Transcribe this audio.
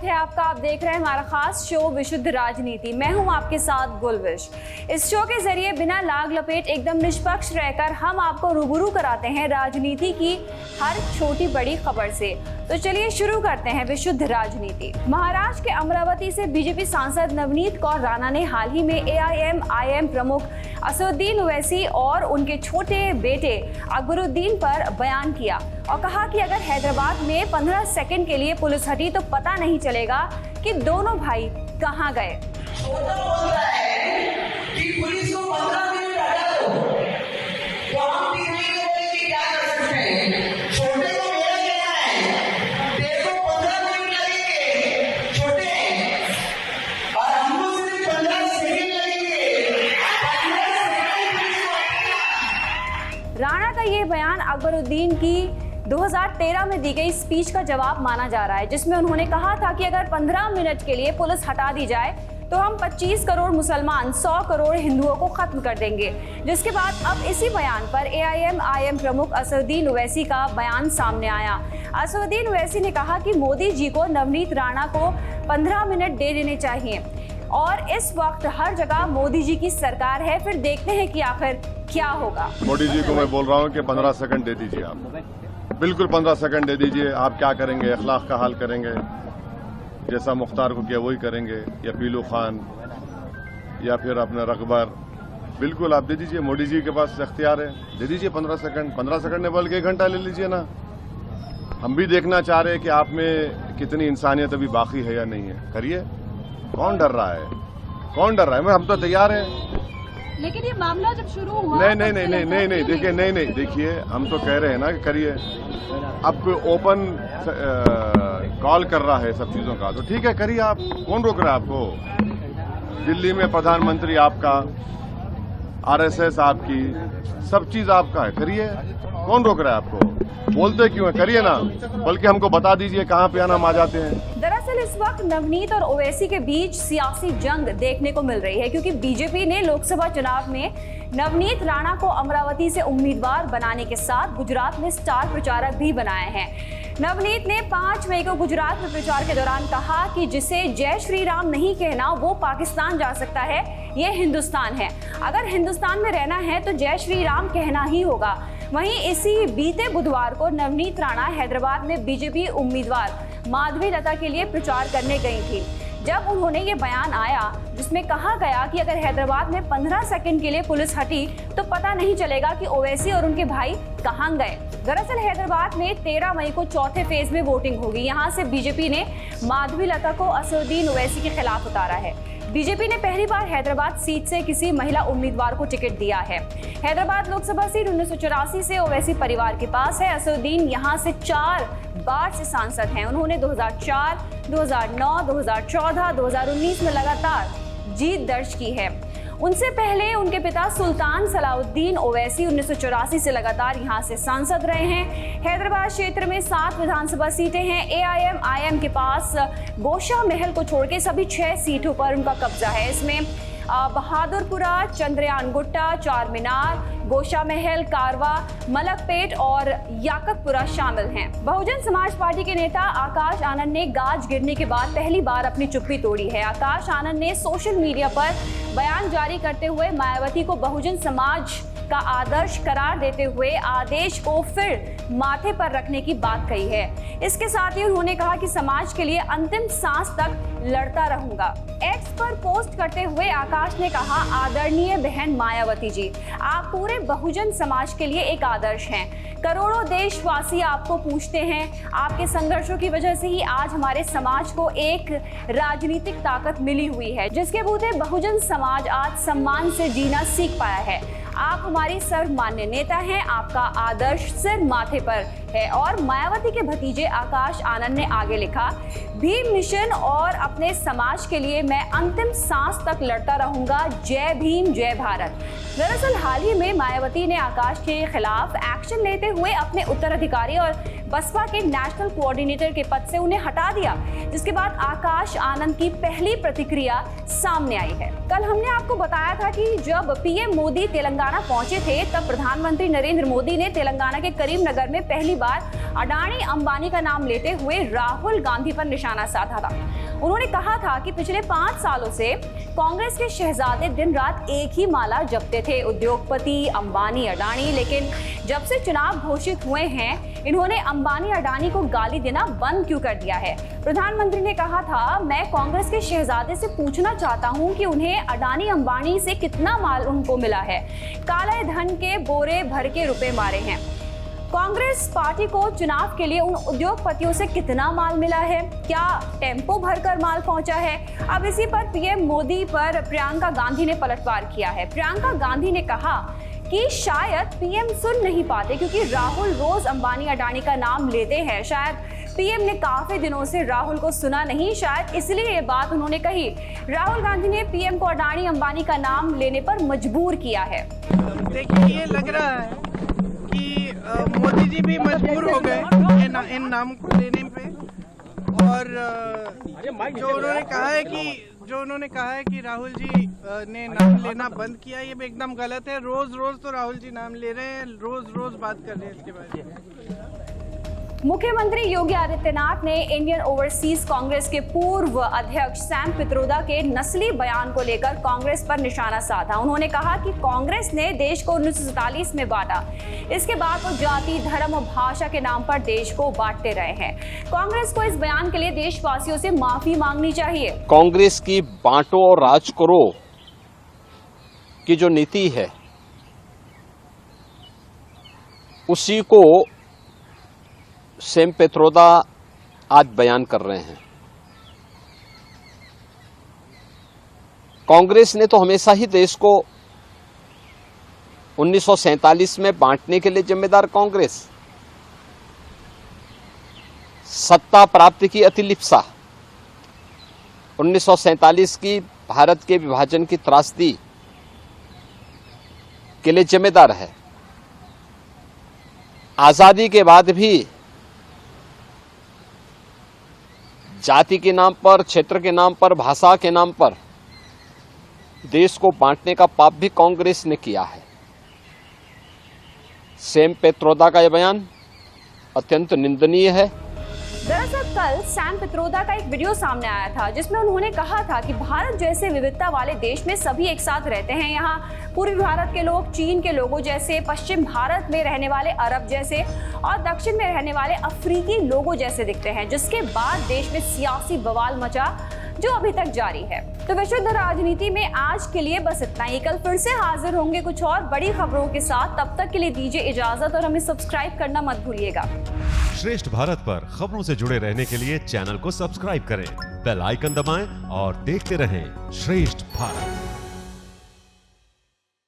है आपका। आप देख रहे हैं हमारा खास शो विशुद्ध राजनीति। मैं हूं आपके साथ गुलविश। इस शो के जरिए बिना लाग लपेट एकदम निष्पक्ष रहकर हम आपको रूबरू कराते हैं राजनीति की हर छोटी बड़ी खबर से। तो चलिए शुरू करते हैं विशुद्ध राजनीति। महाराष्ट्र के अमरावती से बीजेपी सांसद नवनीत कौर राणा ने हाल ही में AIM प्रमुख असदुद्दीन ओवैसी और उनके छोटे बेटे अकबरुद्दीन पर बयान किया और कहा कि अगर हैदराबाद में 15 सेकंड के लिए पुलिस हटी तो पता नहीं चलेगा कि दोनों भाई कहां गए। छोटा बोलता है कि पुलिस को 15 मिनट हटा दो, तो हम कि क्या कर सकते हैं। छोटे को मेरा कहना है, देखो 15 मिनट लगेंगे, छोटे हैं, और हमको सिर्फ 15 सेकंड लगेंगे। राणा का ये बयान अकबरुद्दीन की 2013 में दी गई स्पीच का जवाब माना जा रहा है, जिसमें उन्होंने कहा था कि अगर 15 मिनट के लिए पुलिस हटा दी जाए तो हम 25 करोड़ मुसलमान 100 करोड़ हिंदुओं को खत्म कर देंगे। जिसके बाद अब इसी बयान पर AIM प्रमुख असदुद्दीन ओवैसी का बयान सामने आया। असदुद्दीन ओवैसी ने कहा कि मोदी जी को नवनीत राणा को 15 मिनट दे देने चाहिए और इस वक्त हर जगह मोदी जी की सरकार है। फिर देखते हैं कि आखिर क्या होगा। मोदी जी को मैं बोल रहा हूँ कि 15 सेकंड दे दीजिए, आप बिल्कुल 15 सेकंड दे दीजिए। आप क्या करेंगे? अखलाक का हाल करेंगे, जैसा मुख्तार को किया वही करेंगे, या पीलू खान या फिर अपना रकबर, बिल्कुल आप दे दीजिए। मोदी जी के पास इख्तियार है, दे दीजिए 15 सेकंड। 15 सेकंड ने बल्कि 1 घंटा ले लीजिए ना। हम भी देखना चाह रहे हैं कि आप में कितनी इंसानियत अभी बाकी है या नहीं है। करिए, कौन डर रहा है? कौन डर रहा है? हम तो तैयार हैं। लेकिन ये मामला जब शुरू हुआ नहीं देखिए, नहीं देखिए, हम तो कह रहे हैं ना कि करिए। अब ओपन कॉल कर रहा है सब चीजों का, तो ठीक है, करिए आप। कौन रोक रहा है आपको? दिल्ली में प्रधानमंत्री आपका, RSS आपकी, सब चीज आपका है, करिए। कौन रोक रहा है आपको? बोलते क्यों है? करिए ना, बल्कि हमको बता दीजिए कहाँ पे आना हम आ जाते हैं। दरअसल इस वक्त नवनीत और ओवैसी के बीच सियासी जंग देखने को मिल रही है, क्योंकि बीजेपी ने लोकसभा चुनाव में नवनीत राणा को अमरावती से उम्मीदवार बनाने के साथ गुजरात में स्टार प्रचारक भी बनाए हैं। नवनीत ने 5 मई को गुजरात में प्रचार के दौरान कहा कि जिसे जय श्री राम नहीं कहना वो पाकिस्तान जा सकता है, ये हिंदुस्तान है। अगर हिंदुस्तान में रहना है तो जय श्री राम कहना ही होगा। वहीं इसी बीते बुधवार को नवनीत राणा हैदराबाद में बीजेपी उम्मीदवार माधवी लता के लिए प्रचार करने गई थी, जब उन्होंने ये बयान आया जिसमें कहा गया कि अगर हैदराबाद में 15 सेकंड के लिए पुलिस हटी तो पता नहीं चलेगा कि ओवैसी और उनके भाई कहां गए। दरअसल हैदराबाद में 13 मई को चौथे फेज में वोटिंग होगी। यहां से बीजेपी ने माधवी लता को असदुद्दीन ओवैसी के खिलाफ उतारा है। बीजेपी ने पहली बार हैदराबाद सीट से किसी महिला उम्मीदवार को टिकट दिया है। हैदराबाद लोकसभा सीट 1984 से ओवैसी परिवार के पास है। असदुद्दीन यहां से 4 बार से सांसद हैं। उन्होंने 2004, 2009, 2014, 2019 में लगातार जीत दर्ज की है। उनसे पहले उनके पिता सुल्तान सलाउद्दीन ओवैसी 1984 से लगातार यहां से सांसद रहे हैं। हैदराबाद क्षेत्र में 7 विधानसभा सीटें हैं। AIM के पास गोशा महल को छोड़ के सभी 6 सीटों पर उनका कब्जा है। इसमें बहादुरपुरा, चंद्रयान गुट्टा, चार मीनार, गोशा महल, कारवा, मलकपेट और याकतपुरा शामिल हैं। बहुजन समाज पार्टी के नेता आकाश आनंद ने गाज गिरने के बाद पहली बार अपनी चुप्पी तोड़ी है। आकाश आनंद ने सोशल मीडिया पर बयान जारी करते हुए मायावती को बहुजन समाज का आदर्श करार देते हुए आदेश को फिर माथे पर रखने की बात कही है। इसके साथ ही उन्होंने कहा कि समाज के लिए अंतिम सांस तक लड़ता रहूंगा। एक्स पर पोस्ट करते हुए आकाश ने कहा, आदरणीय बहन मायावती जी, आप पूरे बहुजन समाज के लिए एक आदर्श हैं। करोड़ों देशवासी आपको पूछते हैं। आपके संघर्षों की वजह से ही आज हमारे समाज को एक राजनीतिक ताकत मिली हुई है, जिसके बूते बहुजन समाज आज सम्मान से जीना सीख पाया है। आप हमारी सर्वमान्य नेता हैं। आपका आदर्श सिर माथे पर है। और मायावती के भतीजे आकाश आनंद ने आगे लिखा, भीम मिशन और अपने समाज के लिए मैं अंतिम सांस तक लड़ता रहूंगा। जय भीम, जय भारत। दरअसल हाल ही में मायावती ने आकाश के खिलाफ एक्शन लेते हुए अपने उत्तराधिकारी और बसपा के नेशनल कोऑर्डिनेटर के पद से उन्हें हटा दिया, जिसके बाद आकाश आनंद की पहली प्रतिक्रिया सामने आई है। कल हमने आपको बताया था कि जब PM मोदी तेलंगाना पहुंचे थे, तब प्रधानमंत्री नरेंद्र मोदी ने तेलंगाना के करीमनगर में पहली बार अडानी अंबानी का नाम लेते हुए राहुल गांधी पर निशाना साधा था। उन्होंने कहा था कि पिछले 5 सालों से कांग्रेस के शहजादे दिन रात एक ही माला जपते थे, उद्योगपति अंबानी अडानी। लेकिन जब से चुनाव घोषित हुए हैं, इन्होंने अंबानी अडानी को गाली देना बंद क्यों कर दिया है? प्रधानमंत्री ने कहा था, मैं कांग्रेस के शहजादे से पूछना चाहता हूं कि उन्हें अडानी अंबानी से कितना माल उनको मिला है। काले धन के बोरे भर के रुपए मारे हैं। कांग्रेस पार्टी को चुनाव के लिए उन उद्योगपतियों से कितना माल मिला है? क्या टेम्पो भरकर माल पहुंचा है? अब इसी पर पीएम मोदी पर प्रियंका गांधी ने पलटवार किया है। प्रियंका गांधी ने कहा कि शायद पीएम सुन नहीं पाते क्योंकि राहुल रोज अंबानी अडानी का नाम लेते हैं। शायद पीएम ने काफी दिनों से राहुल को सुना नहीं, शायद इसलिए ये बात उन्होंने कही। राहुल गांधी ने पीएम को अडानी अंबानी का नाम लेने पर मजबूर किया है। देखिए, ये लग रहा है कि मोदी जी भी मजबूर हो गए इन नाम को लेने पे। और जो उन्होंने कहा है कि राहुल जी ने नाम लेना बंद किया, ये भी एकदम गलत है। रोज रोज तो राहुल जी नाम ले रहे हैं, रोज रोज बात कर रहे हैं इसके बारे में। मुख्यमंत्री योगी आदित्यनाथ ने इंडियन ओवरसीज कांग्रेस के पूर्व अध्यक्ष सैम पित्रोदा के नस्ली बयान को लेकर कांग्रेस पर निशाना साधा। उन्होंने कहा कि कांग्रेस ने देश को 1947 में बांटा, इसके बाद वो जाति, धर्म और भाषा के नाम पर देश को बांटते रहे हैं। कांग्रेस को इस बयान के लिए देशवासियों से माफी मांगनी चाहिए। कांग्रेस की बांटो और राज करो की जो नीति है, उसी को सैम पित्रोदा आज बयान कर रहे हैं। कांग्रेस ने तो हमेशा ही देश को 1947 में बांटने के लिए जिम्मेदार कांग्रेस, सत्ता प्राप्ति की अतिलिप्सा, 1947 की भारत के विभाजन की त्रासदी के लिए जिम्मेदार है। आजादी के बाद भी जाति के नाम पर, क्षेत्र के नाम पर, भाषा के नाम पर देश को बांटने का पाप भी कांग्रेस ने किया है। सैम पित्रोदा का यह बयान अत्यंत निंदनीय है। दरअसल कल सैम पित्रोदा का एक वीडियो सामने आया था जिसमें उन्होंने कहा था कि भारत जैसे विविधता वाले देश में सभी एक साथ रहते हैं। यहाँ पूर्वी भारत के लोग चीन के लोगों जैसे, पश्चिम भारत में रहने वाले अरब जैसे और दक्षिण में रहने वाले अफ्रीकी लोगों जैसे दिखते हैं, जिसके बाद देश में सियासी बवाल मचा जो अभी तक जारी है। तो विशुद्ध राजनीति में आज के लिए बस इतना ही। कल फिर से हाजिर होंगे कुछ और बड़ी खबरों के साथ। तब तक के लिए दीजिए इजाजत और हमें सब्सक्राइब करना मत भूलिएगा। श्रेष्ठ भारत पर खबरों से जुड़े रहने के लिए चैनल को सब्सक्राइब करें, बेल आइकन दबाएं और देखते रहें श्रेष्ठ भारत।